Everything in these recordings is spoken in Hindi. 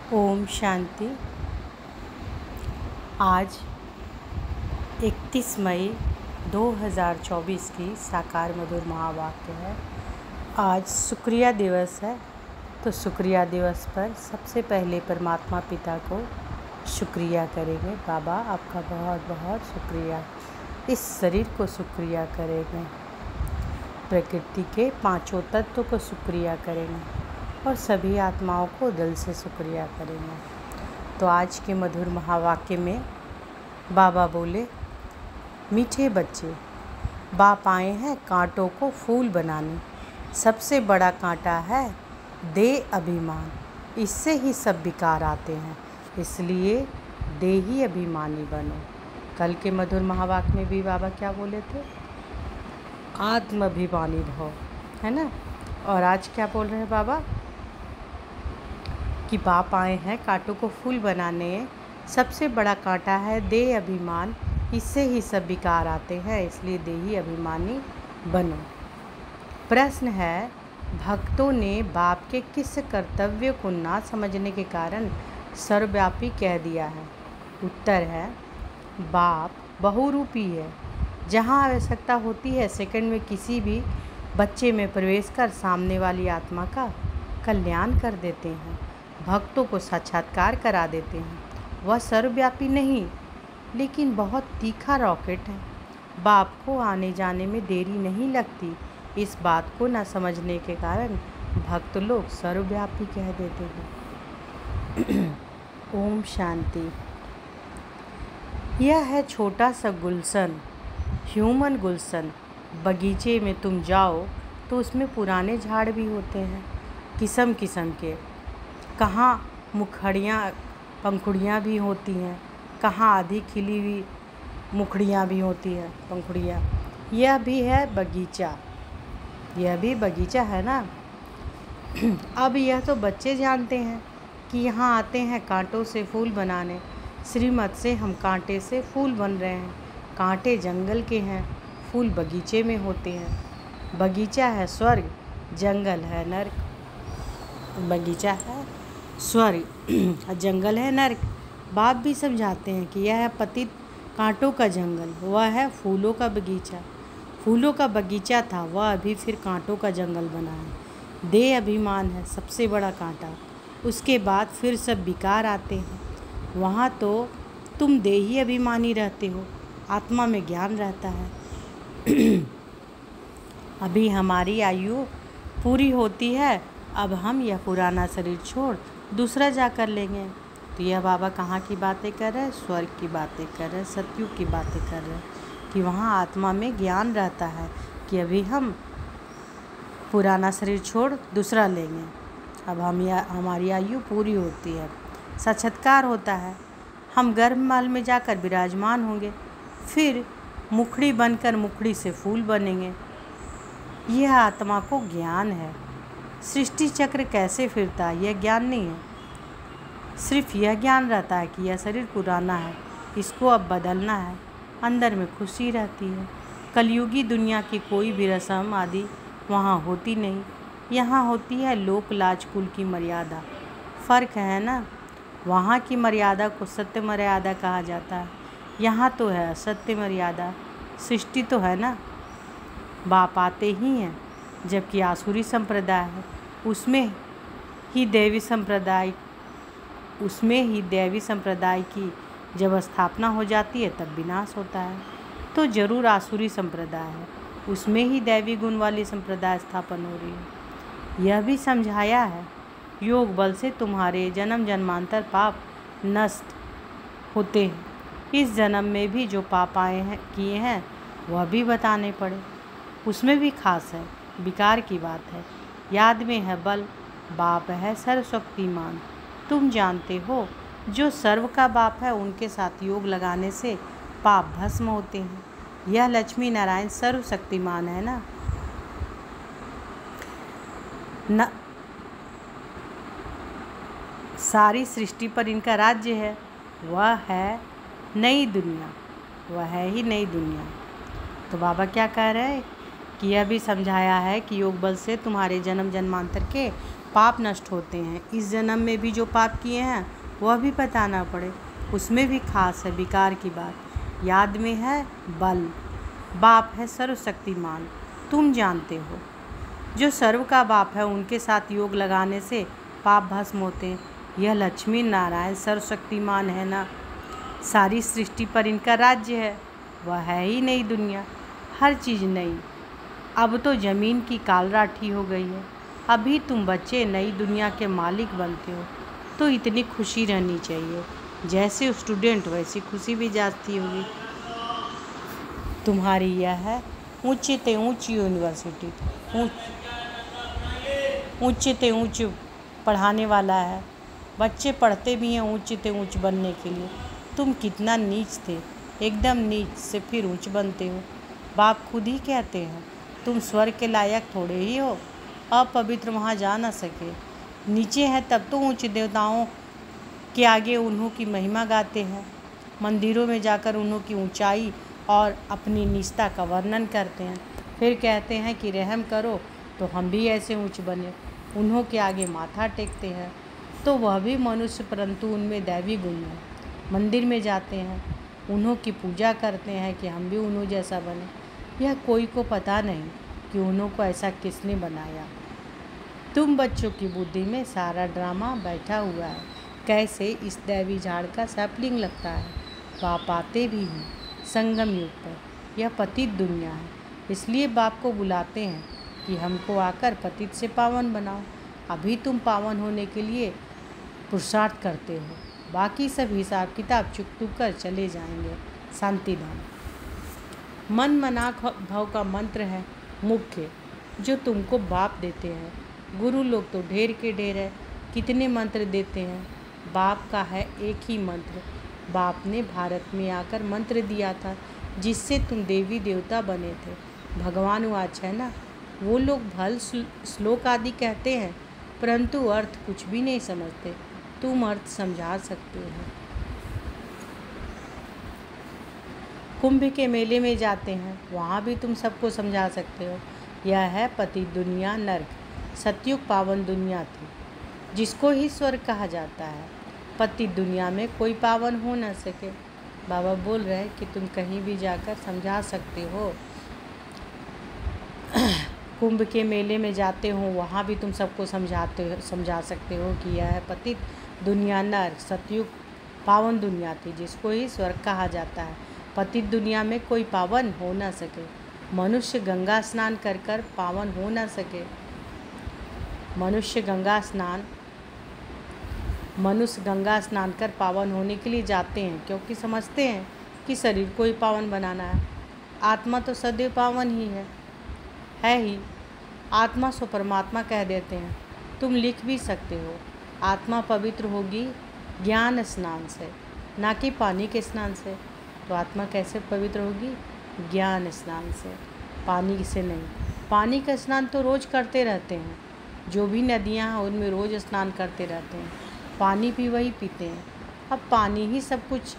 ओम शांति। आज 31 मई 2024 की साकार मधुर महावाक्य है। आज शुक्रिया दिवस है, तो शुक्रिया दिवस पर सबसे पहले परमात्मा पिता को शुक्रिया करेंगे। बाबा आपका बहुत बहुत शुक्रिया। इस शरीर को शुक्रिया करेंगे, प्रकृति के पांचों तत्व को शुक्रिया करेंगे और सभी आत्माओं को दिल से शुक्रिया करेंगे। तो आज के मधुर महावाक्य में बाबा बोले, मीठे बच्चे, बाप आए हैं कांटों को फूल बनाने। सबसे बड़ा कांटा है दे अभिमान, इससे ही सब विकार आते हैं, इसलिए देही अभिमानी बनो। कल के मधुर महावाक्य में भी बाबा क्या बोले थे? आत्म अभिमानी रहो, है ना। और आज क्या बोल रहे हैं बाबा? कि बाप आए हैं कांटों को फूल बनाने। सबसे बड़ा कांटा है दे अभिमान, इससे ही सब विकार आते हैं, इसलिए देही अभिमानी बनो। प्रश्न है, भक्तों ने बाप के किस कर्तव्य को ना समझने के कारण सर्वव्यापी कह दिया है? उत्तर है, बाप बहुरूपी है। जहाँ आवश्यकता होती है सेकंड में किसी भी बच्चे में प्रवेश कर सामने वाली आत्मा का कल्याण कर देते हैं, भक्तों को साक्षात्कार करा देते हैं। वह सर्वव्यापी नहीं, लेकिन बहुत तीखा रॉकेट है। बाप को आने जाने में देरी नहीं लगती। इस बात को न समझने के कारण भक्त लोग सर्वव्यापी कह देते हैं। ओम शांति। यह है छोटा सा गुलशन, ह्यूमन गुलशन। बगीचे में तुम जाओ तो उसमें पुराने झाड़ भी होते हैं, किस्म किस्म के। कहाँ मुखड़ियाँ पंखुड़ियाँ भी होती हैं, कहाँ आधी खिली हुई मुखड़ियाँ भी होती हैं, पंखुड़ियाँ। यह भी है बगीचा, यह भी बगीचा है ना। अब यह तो बच्चे जानते हैं कि यहाँ आते हैं कांटों से फूल बनाने। श्रीमत से हम कांटे से फूल बन रहे हैं। कांटे जंगल के हैं, फूल बगीचे में होते हैं। बगीचा है स्वर्ग, जंगल है नर्क। बगीचा है स्वर्ग, जंगल है नर्क। बाप भी समझाते हैं कि यह है पतित कांटों का जंगल, वह है फूलों का बगीचा। फूलों का बगीचा था, वह अभी फिर कांटों का जंगल बना है। दे अभिमान है सबसे बड़ा कांटा, उसके बाद फिर सब विकार आते हैं। वहाँ तो तुम देही अभिमानी रहते हो, आत्मा में ज्ञान रहता है। अभी हमारी आयु पूरी होती है, अब हम यह पुराना शरीर छोड़ दूसरा जा कर लेंगे। तो यह बाबा कहाँ की बातें कर रहे हैं? स्वर्ग की बातें कर रहे हैं, सतयुग की बातें कर रहे हैं कि वहाँ आत्मा में ज्ञान रहता है कि अभी हम पुराना शरीर छोड़ दूसरा लेंगे। अब हमारी आयु पूरी होती है, साक्षात्कार होता है, हम गर्भमाल में जाकर विराजमान होंगे, फिर मुखड़ी बनकर मुखड़ी से फूल बनेंगे। यह आत्मा को ज्ञान है। सृष्टि चक्र कैसे फिरता है यह ज्ञान नहीं है। सिर्फ यह ज्ञान रहता है कि यह शरीर पुराना है, इसको अब बदलना है। अंदर में खुशी रहती है। कलयुगी दुनिया की कोई भी रस्म आदि वहाँ होती नहीं, यहाँ होती है लोक लाज कुल की मर्यादा। फ़र्क है ना। वहाँ की मर्यादा को सत्य मर्यादा कहा जाता है, यहाँ तो है असत्य मर्यादा। सृष्टि तो है ना, बाप आते ही हैं। जबकि आसुरी संप्रदाय है, उसमें ही दैवी संप्रदाय की जब स्थापना हो जाती है तब विनाश होता है। तो जरूर आसुरी संप्रदाय है, उसमें ही दैवी गुण वाली संप्रदाय स्थापन हो रही है। यह भी समझाया है, योग बल से तुम्हारे जन्म जन्मांतर पाप नष्ट होते हैं। इस जन्म में भी जो पाप किए हैं वह भी बताने पड़े, उसमें भी खास है, विकार की बात है। याद में है बल, बाप है सर्वशक्तिमान। तुम जानते हो जो सर्व का बाप है उनके साथ योग लगाने से पाप भस्म होते हैं। यह लक्ष्मी नारायण सर्वशक्तिमान है ना। सारी सृष्टि पर इनका राज्य है, वह है नई दुनिया, वह है ही नई दुनिया। तो बाबा क्या कह रहे हैं कि यह भी समझाया है कि योग बल से तुम्हारे जन्म जन्मांतर के पाप नष्ट होते हैं। इस जन्म में भी जो पाप किए हैं वह भी बताना पड़े। उसमें भी खास है विकार की बात। याद में है बल, बाप है सर्वशक्तिमान, तुम जानते हो। जो सर्व का बाप है उनके साथ योग लगाने से पाप भस्म होते हैं। यह लक्ष्मी नारायण सर्वशक्तिमान है ना, सारी सृष्टि पर इनका राज्य है। वह है ही नई दुनिया, हर चीज़ नई। अब तो ज़मीन की कालराठी हो गई है। अभी तुम बच्चे नई दुनिया के मालिक बनते हो, तो इतनी खुशी रहनी चाहिए। जैसे स्टूडेंट वैसी खुशी भी जाती होगी। तुम्हारी यह है ऊंची ते ऊंची यूनिवर्सिटी, ऊंचे ते ऊंच पढ़ाने वाला है। बच्चे पढ़ते भी हैं ऊंचे ते ऊंच बनने के लिए। तुम कितना नीच थे, एकदम नीच से फिर ऊंच बनते हो। बाप खुद ही कहते हैं तुम स्वर्ग के लायक थोड़े ही हो, अपवित्र वहाँ जा ना सके। नीचे हैं तब तो ऊंच देवताओं के आगे उन्हों की महिमा गाते हैं। मंदिरों में जाकर उन्हों की ऊंचाई और अपनी निष्ठा का वर्णन करते हैं। फिर कहते हैं कि रहम करो तो हम भी ऐसे ऊंच बने। उन्हों के आगे माथा टेकते हैं तो वह भी मनुष्य, परंतु उनमें दैवी गुण है। मंदिर में जाते हैं, उन्हों की पूजा करते हैं कि हम भी उन्हों जैसा बने। यह कोई को पता नहीं कि उन्हों को ऐसा किसने बनाया। तुम बच्चों की बुद्धि में सारा ड्रामा बैठा हुआ है। कैसे इस दैवी झाड़ का सैपलिंग लगता है। बाप आते भी हैं संगम युग पर। यह पतित दुनिया है, इसलिए बाप को बुलाते हैं कि हमको आकर पतित से पावन बनाओ। अभी तुम पावन होने के लिए पुरुषार्थ करते हो, बाकी सब हिसाब किताब चुक कर चले जाएंगे शांति धाम। मन मनाक भाव का मंत्र है मुख्य, जो तुमको बाप देते हैं। गुरु लोग तो ढेर के ढेर है, कितने मंत्र देते हैं। बाप का है एक ही मंत्र। बाप ने भारत में आकर मंत्र दिया था जिससे तुम देवी देवता बने थे। भगवान वाच है ना। वो लोग भल श्लोक आदि कहते हैं परंतु अर्थ कुछ भी नहीं समझते। तुम अर्थ समझा सकते हो। कुंभ के मेले में जाते हैं, वहाँ भी तुम सबको समझा सकते हो। यह है पति दुनिया नर्क। सतयुग पावन दुनिया थी जिसको ही स्वर्ग कहा जाता है। पति दुनिया में कोई पावन हो न सके। बाबा बोल रहे हैं कि तुम कहीं भी जाकर समझा सकते हो। कुंभ के मेले में जाते हो, वहाँ भी तुम सबको समझा सकते हो कि यह है पतित दुनिया नर्क। सतयुग पावन दुनिया थी जिसको ही स्वर्ग कहा जाता है। पतित दुनिया में कोई पावन हो न सके। मनुष्य गंगा स्नान कर कर पावन हो न सके। मनुष्य गंगा स्नान कर पावन होने के लिए जाते हैं, क्योंकि समझते हैं कि शरीर को ही पावन बनाना है। आत्मा तो सदैव पावन ही है ही। आत्मा सो परमात्मा कह देते हैं। तुम लिख भी सकते हो, आत्मा पवित्र होगी ज्ञान स्नान से, ना कि पानी के स्नान से। तो आत्मा कैसे पवित्र होगी? ज्ञान स्नान से, पानी से नहीं। पानी का स्नान तो रोज़ करते रहते हैं। जो भी नदियाँ हैं उनमें रोज़ स्नान करते रहते हैं, पानी भी वही पीते हैं। अब पानी ही सब कुछ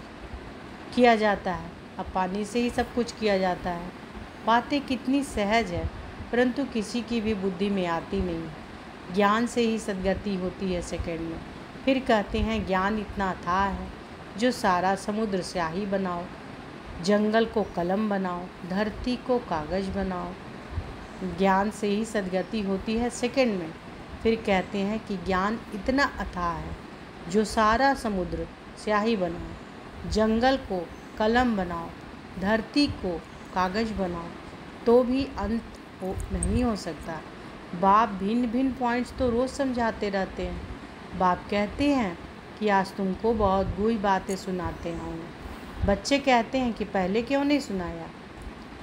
किया जाता है, अब पानी से ही सब कुछ किया जाता है। बातें कितनी सहज है, परंतु किसी की भी बुद्धि में आती नहीं है। ज्ञान से ही सद्गति होती है सेकंड में। फिर कहते हैं ज्ञान इतना अथाह है जो सारा समुद्र स्याही बनाओ, जंगल को कलम बनाओ, धरती को कागज़ बनाओ। ज्ञान से ही सद्गति होती है सेकंड में। फिर कहते हैं कि ज्ञान इतना अथाह है जो सारा समुद्र स्याही बनाओ, जंगल को कलम बनाओ, धरती को कागज़ बनाओ, तो भी अंत नहीं हो सकता। बाप भिन्न भिन्न पॉइंट्स तो रोज़ समझाते रहते हैं। बाप कहते हैं कि आज तुमको बहुत गूढ़ बातें सुनाते होंगे। बच्चे कहते हैं कि पहले क्यों नहीं सुनाया?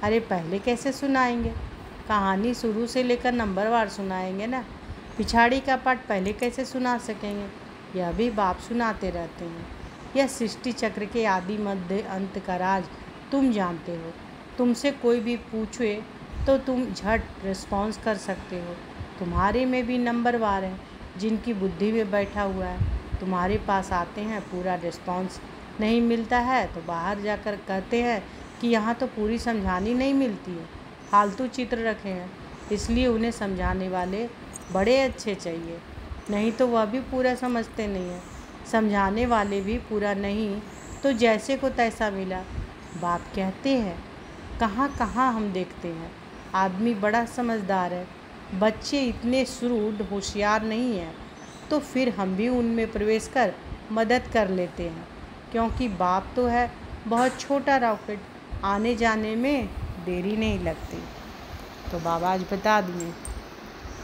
अरे पहले कैसे सुनाएंगे? कहानी शुरू से लेकर नंबरवार सुनाएंगे ना। पिछाड़ी का पाठ पहले कैसे सुना सकेंगे? यह भी बाप सुनाते रहते हैं। यह सृष्टि चक्र के आदि मध्य अंत का राज तुम जानते हो। तुमसे कोई भी पूछे तो तुम झट रिस्पॉन्स कर सकते हो। तुम्हारे में भी नंबरवार है जिनकी बुद्धि में बैठा हुआ है। तुम्हारे पास आते हैं, पूरा रिस्पॉन्स नहीं मिलता है तो बाहर जाकर कहते हैं कि यहाँ तो पूरी समझानी नहीं मिलती है, फालतू चित्र रखे हैं। इसलिए उन्हें समझाने वाले बड़े अच्छे चाहिए। नहीं तो वह भी पूरा समझते नहीं हैं। समझाने वाले भी पूरा नहीं तो जैसे को तैसा मिला। बाप कहते हैं, कहाँ कहाँ हम देखते हैं आदमी बड़ा समझदार है, बच्चे इतने श्रूड होशियार नहीं हैं, तो फिर हम भी उनमें प्रवेश कर मदद कर लेते हैं, क्योंकि बाप तो है बहुत छोटा रॉकेट, आने जाने में देरी नहीं लगती। तो बाबा आज बता दिए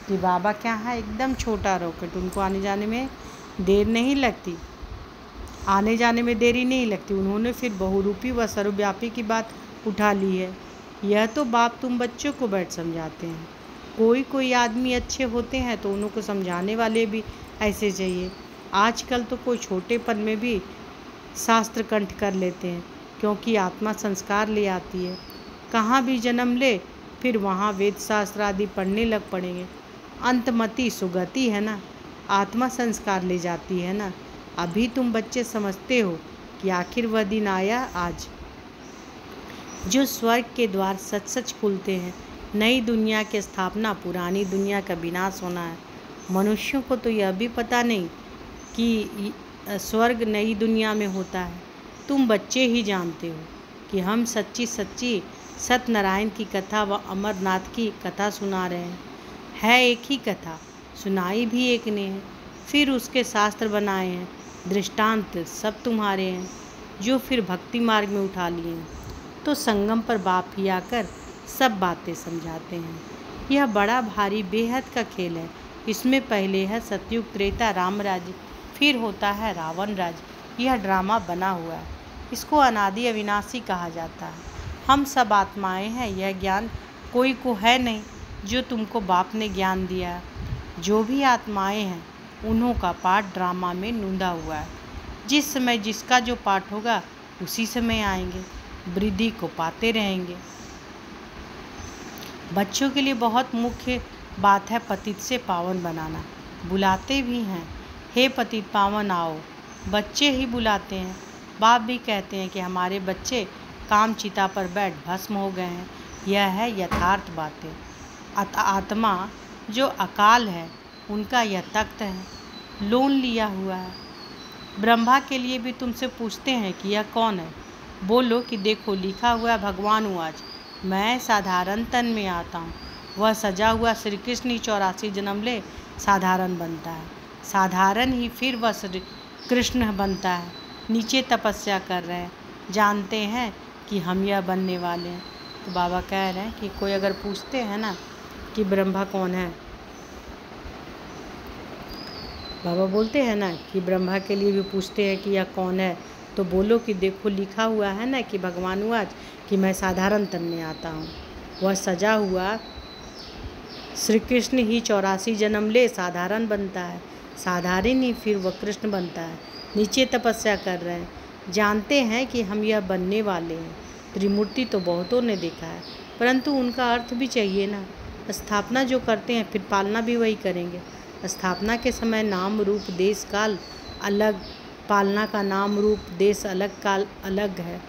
कि बाबा क्या है, एकदम छोटा रॉकेट, उनको आने जाने में देर नहीं लगती, आने जाने में देरी नहीं लगती। उन्होंने फिर बहुरूपी व सर्वव्यापी की बात उठा ली है। यह तो बाप तुम बच्चों को बैठ समझाते हैं। कोई कोई आदमी अच्छे होते हैं तो उनको समझाने वाले भी ऐसे चाहिए। आजकल तो कोई छोटेपन में भी शास्त्र कंठ कर लेते हैं, क्योंकि आत्मा संस्कार ले आती है। कहाँ भी जन्म ले फिर वहाँ वेद शास्त्र आदि पढ़ने लग पड़ेंगे। अंतमति सुगति है ना, आत्मा संस्कार ले जाती है ना। अभी तुम बच्चे समझते हो कि आखिर वह दिन आया आज जो स्वर्ग के द्वार सच सच खुलते हैं। नई दुनिया की स्थापना, पुरानी दुनिया का विनाश होना है। मनुष्यों को तो यह भी पता नहीं कि स्वर्ग नई दुनिया में होता है। तुम बच्चे ही जानते हो कि हम सच्ची सच्ची सत्यनारायण की कथा व अमरनाथ की कथा सुना रहे हैं। है एक ही कथा, सुनाई भी एक ने है, फिर उसके शास्त्र बनाए हैं, दृष्टांत सब तुम्हारे हैं, जो फिर भक्ति मार्ग में उठा लिए हैं। तो संगम पर बाप ही आकर सब बातें समझाते हैं। यह बड़ा भारी बेहद का खेल है। इसमें पहले है सतयुग त्रेता राम राज्य, फिर होता है रावण राज्य। यह ड्रामा बना हुआ है। इसको अनादि अविनाशी कहा जाता है। हम सब आत्माएं हैं, यह ज्ञान कोई को है नहीं जो तुमको बाप ने ज्ञान दिया है। जो भी आत्माएं हैं उन्हों का पाठ ड्रामा में नूंदा हुआ है। जिस समय जिसका जो पाठ होगा उसी समय आएंगे, वृद्धि को पाते रहेंगे। बच्चों के लिए बहुत मुख्य बात है पतित से पावन बनाना। बुलाते भी हैं, हे पतित पावन आओ, बच्चे ही बुलाते हैं। बाप भी कहते हैं कि हमारे बच्चे काम चिता पर बैठ भस्म हो गए हैं। यह है यथार्थ बातें। आत्मा जो अकाल है उनका यह तख्त है, लोन लिया हुआ है। ब्रह्मा के लिए भी तुमसे पूछते हैं कि यह कौन है। बोलो कि देखो लिखा हुआ भगवान हूँ आज, मैं साधारण तन में आता हूँ। वह सजा हुआ श्री कृष्ण ही 84 जन्म ले साधारण बनता है, साधारण ही फिर वह श्री कृष्ण बनता है। नीचे तपस्या कर रहे हैं, जानते हैं कि हम यह बनने वाले हैं। तो बाबा कह रहे हैं कि कोई अगर पूछते हैं ना कि ब्रह्मा कौन है, बाबा बोलते हैं ना कि ब्रह्मा के लिए भी पूछते हैं कि यह कौन है, तो बोलो कि देखो लिखा हुआ है ना कि भगवान हुआ कि मैं साधारण तन में आता हूँ। वह सजा हुआ श्री कृष्ण ही 84 जन्म ले साधारण बनता है, साधारण ही फिर वह कृष्ण बनता है। नीचे तपस्या कर रहे हैं, जानते हैं कि हम यह बनने वाले हैं। त्रिमूर्ति तो बहुतों ने देखा है, परंतु उनका अर्थ भी चाहिए ना। स्थापना जो करते हैं फिर पालना भी वही करेंगे। स्थापना के समय नाम रूप देश काल अलग, पालना का नाम रूप देश अलग काल अलग है।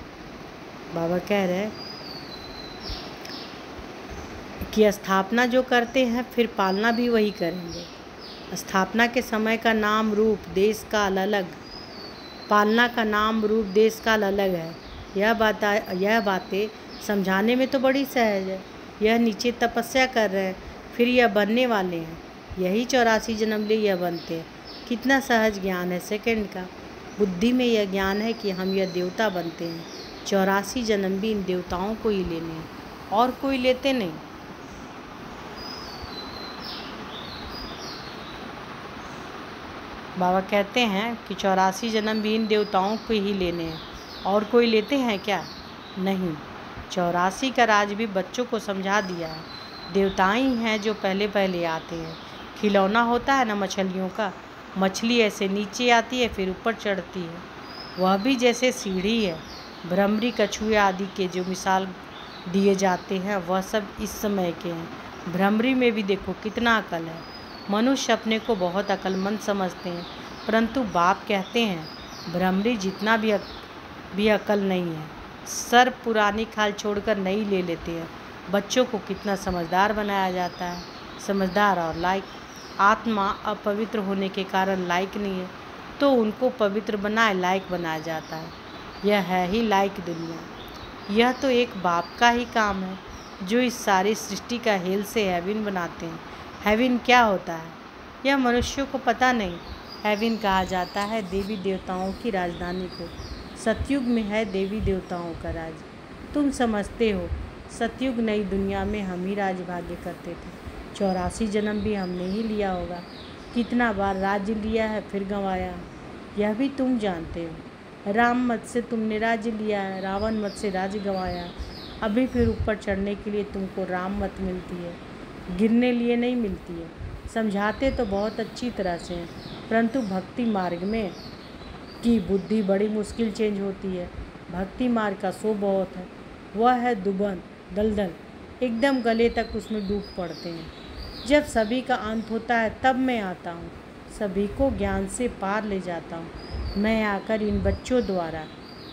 बाबा कह रहे हैं कि स्थापना जो करते हैं फिर पालना भी वही करेंगे। स्थापना के समय का नाम रूप देश काल अलग, पालना का नाम रूप देश काल अलग है। यह बातें समझाने में तो बड़ी सहज है। यह नीचे तपस्या कर रहे हैं, फिर यह बनने वाले हैं, यही 84 जन्म ले यह बनते हैं। कितना सहज ज्ञान है सेकंड का। बुद्धि में यह ज्ञान है कि हम यह देवता बनते हैं। 84 जन्म भी इन देवताओं को ही लेने हैं, और कोई लेते नहीं। बाबा कहते हैं कि 84 जन्म भी इन देवताओं को ही लेने हैं, और कोई लेते हैं क्या? नहीं। 84 का राज भी बच्चों को समझा दिया है। देवताएं ही हैं जो पहले पहले आते हैं। खिलौना होता है ना मछलियों का, मछली ऐसे नीचे आती है फिर ऊपर चढ़ती है, वह भी जैसे सीढ़ी है। भ्रमरी, कछुए आदि के जो मिसाल दिए जाते हैं वह सब इस समय के हैं। भ्रमरी में भी देखो कितना अकल है। मनुष्य अपने को बहुत अक्लमंद समझते हैं, परंतु बाप कहते हैं भ्रमरी जितना भी अकल नहीं है। सर पुरानी खाल छोड़कर नई ले लेते हैं। बच्चों को कितना समझदार बनाया जाता है, समझदार और लायक। आत्मा अपवित्र होने के कारण लायक नहीं है, तो उनको पवित्र बनाए लायक बनाया जाता है। यह है ही लायक दुनिया। यह तो एक बाप का ही काम है जो इस सारी सृष्टि का हेल से हेविन बनाते हैं। हेविन क्या होता है यह मनुष्यों को पता नहीं। हेविन कहा जाता है देवी देवताओं की राजधानी को। सतयुग में है देवी देवताओं का राज। तुम समझते हो सतयुग नई दुनिया में हम ही राजभाग्य करते थे। 84 जन्म भी हमने ही लिया होगा। कितना बार राज्य लिया है फिर गंवाया, यह भी तुम जानते हो। राम मत से तुमने राज्य लिया है, रावण मत से राज्य गंवाया। अभी फिर ऊपर चढ़ने के लिए तुमको राम मत मिलती है, गिरने लिए नहीं मिलती है। समझाते तो बहुत अच्छी तरह से हैं, परंतु भक्ति मार्ग में की बुद्धि बड़ी मुश्किल चेंज होती है। भक्ति मार्ग का सो बहुत है, वह है दुबन दलदल, एकदम गले तक उसमें डूब पड़ते हैं। जब सभी का अंत होता है तब मैं आता हूँ, सभी को ज्ञान से पार ले जाता हूँ। मैं आकर इन बच्चों द्वारा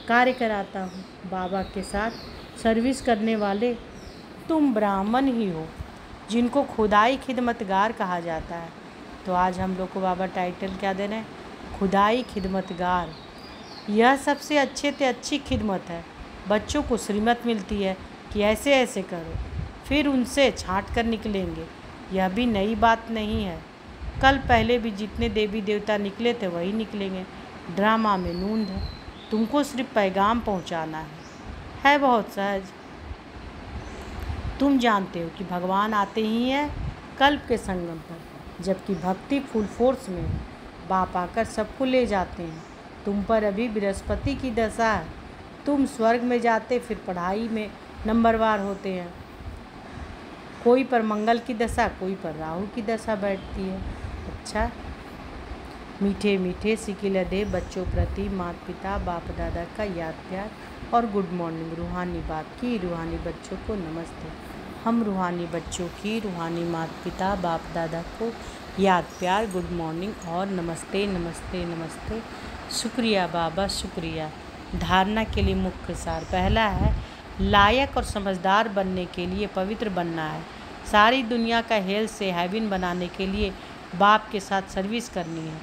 कार्य कराता हूँ। बाबा के साथ सर्विस करने वाले तुम ब्राह्मण ही हो जिनको खुदाई खिदमतगार कहा जाता है। तो आज हम लोग को बाबा टाइटल क्या दे रहे हैं, खुदाई खिदमतगार। यह सबसे अच्छे से अच्छी खिदमत है। बच्चों को श्रीमत मिलती है कि ऐसे ऐसे करो, फिर उनसे छांट कर निकलेंगे। यह भी नई बात नहीं है, कल पहले भी जितने देवी देवता निकले थे वही निकलेंगे। ड्रामा में नूंद है, तुमको सिर्फ पैगाम पहुंचाना है बहुत सहज। तुम जानते हो कि भगवान आते ही हैं कल्प के संगम पर, जबकि भक्ति फुल फोर्स में है। बाप आकर सबको ले जाते हैं। तुम पर अभी बृहस्पति की दशा है, तुम स्वर्ग में जाते फिर पढ़ाई में नंबरवार होते हैं। कोई पर मंगल की दशा, कोई पर राहु की दशा बैठती है। अच्छा, मीठे मीठे सिकिल दे बच्चों प्रति माता पिता बाप दादा का याद प्यार और गुड मॉर्निंग। रूहानी बाप की रूहानी बच्चों को नमस्ते। हम रूहानी बच्चों की रूहानी माता पिता बाप दादा को याद प्यार, गुड मॉर्निंग और नमस्ते नमस्ते नमस्ते। शुक्रिया बाबा, शुक्रिया। धारणा के लिए मुख्य सार पहला है, लायक और समझदार बनने के लिए पवित्र बनना है। सारी दुनिया का हेल से हेविन बनाने के लिए बाप के साथ सर्विस करनी है।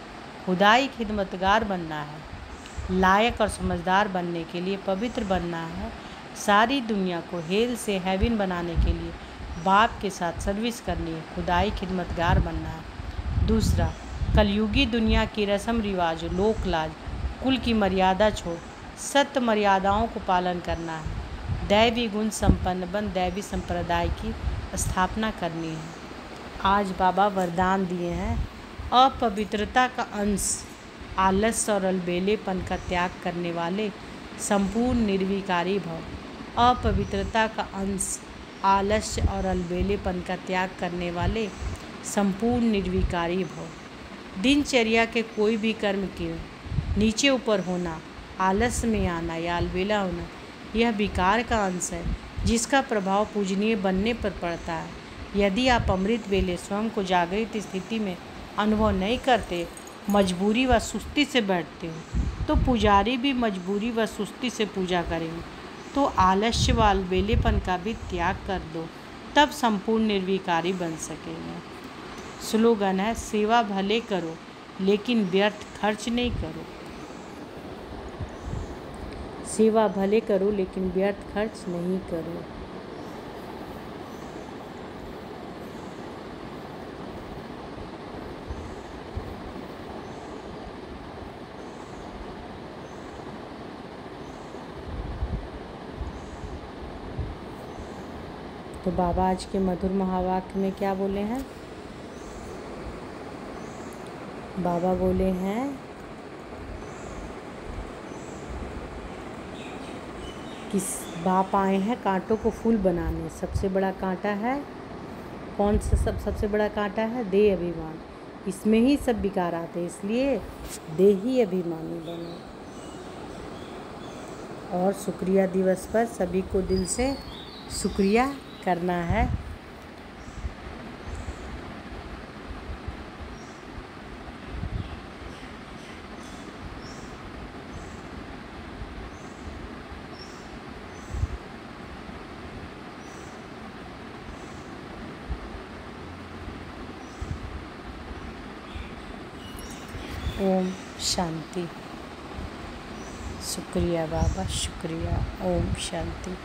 खुदाई खिदमतगार बनना है। लायक और समझदार बनने के लिए पवित्र बनना है। सारी दुनिया को हेल से हेविन बनाने के लिए बाप के साथ सर्विस करनी है। खुदाई खिदमतगार बनना है। दूसरा, कलयुगी दुनिया की रस्म रिवाज, लोक लाज, कुल की मर्यादा छोड़ सत्य मर्यादाओं को पालन करना है। दैवी गुण संपन्न बन दैवी संप्रदाय की स्थापना करनी है। आज बाबा वरदान दिए हैं, अपवित्रता का अंश, आलस्य और अलबेलेपन का त्याग करने वाले संपूर्ण निर्विकारी भव। अपवित्रता का अंश, आलस्य और अलबेलेपन का त्याग करने वाले संपूर्ण निर्विकारी भव। दिनचर्या के कोई भी कर्म के नीचे ऊपर होना, आलस्य में आना या अलबेला होना, यह विकार का अंश है जिसका प्रभाव पूजनीय बनने पर पड़ता है। यदि आप अमृत वेले स्वयं को जागृत स्थिति में अनुभव नहीं करते, मजबूरी व सुस्ती से बैठते हो, तो पुजारी भी मजबूरी व सुस्ती से पूजा करेंगे। तो आलस्य व अलबेलेपन का भी त्याग कर दो, तब संपूर्ण निर्विकारी बन सकेंगे। स्लोगन है, सेवा भले करो लेकिन व्यर्थ खर्च नहीं करो। सेवा भले करो लेकिन व्यर्थ खर्च नहीं करो। तो बाबा आज के मधुर महावाक्य में क्या बोले हैं? बाबा बोले हैं, कि बाप आए हैं कांटों को फूल बनाने। सबसे बड़ा कांटा है कौन सा? सबसे बड़ा कांटा है देह अभिमान। इसमें ही सब विकार आते हैं, इसलिए देही अभिमानी बनो। और शुक्रिया दिवस पर सभी को दिल से शुक्रिया करना है। ओम शांति। शुक्रिया बाबा, शुक्रिया। ओम शांति।